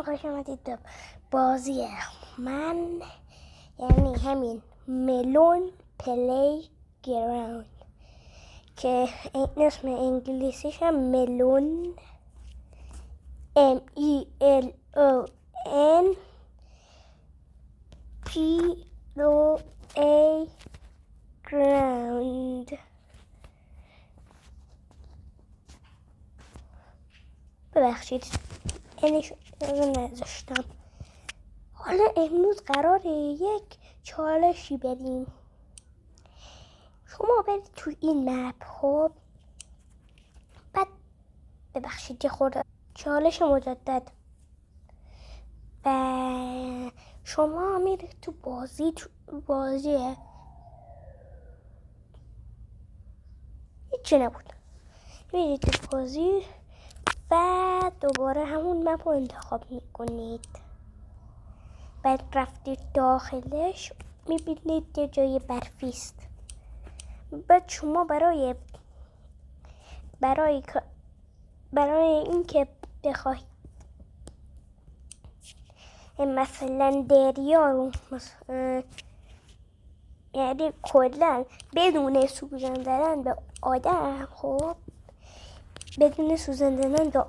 خوش آمدید به بازی من، یعنی همین ملون پلی گراوند که اسم انگلیسیش هم ملون MELON PLAY گراوند. ببخشید اینش رو نذاشتم. حالا امروز قراره یک چالشی بدیم. شما برید تو این مپ ها، بعد ببخشید یه خورده چالش مجدد و شما میرید تو بازی هیچی نبود، میرید تو بازی و دوباره همون مپ رو انتخاب میکنید. بعد رفتید داخلش، میبینید یه جای برفیست. بعد شما برای اینکه بخواید مثلا دریا رو یعنی کلا بدون سوزن دادن به آدم، خب بدون سوزن دادن به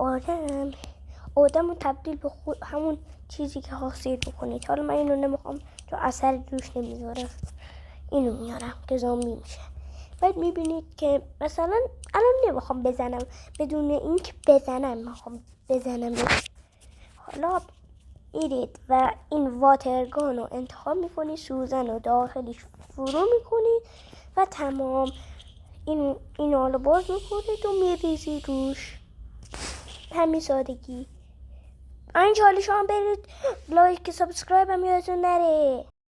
آدم رو تبدیل به همون چیزی که خواستید بکنید. حالا من اینو نمیخوام چون اثر روش نمیذاره، اینو میارم که زامبی میشه. بعد میبینید که مثلا الان نمیخوام بزنم، بدون اینکه بزنم میخوام بزنمش. حالا میرید و این واترگان رو انتخاب میکنید، سوزن رو داخلش فرو میکنید و تمام. این حالا باز میکنید و میریزید روش، همین سادگی. این چالش هم برید لایک سابسکرایب هم یادتون نره.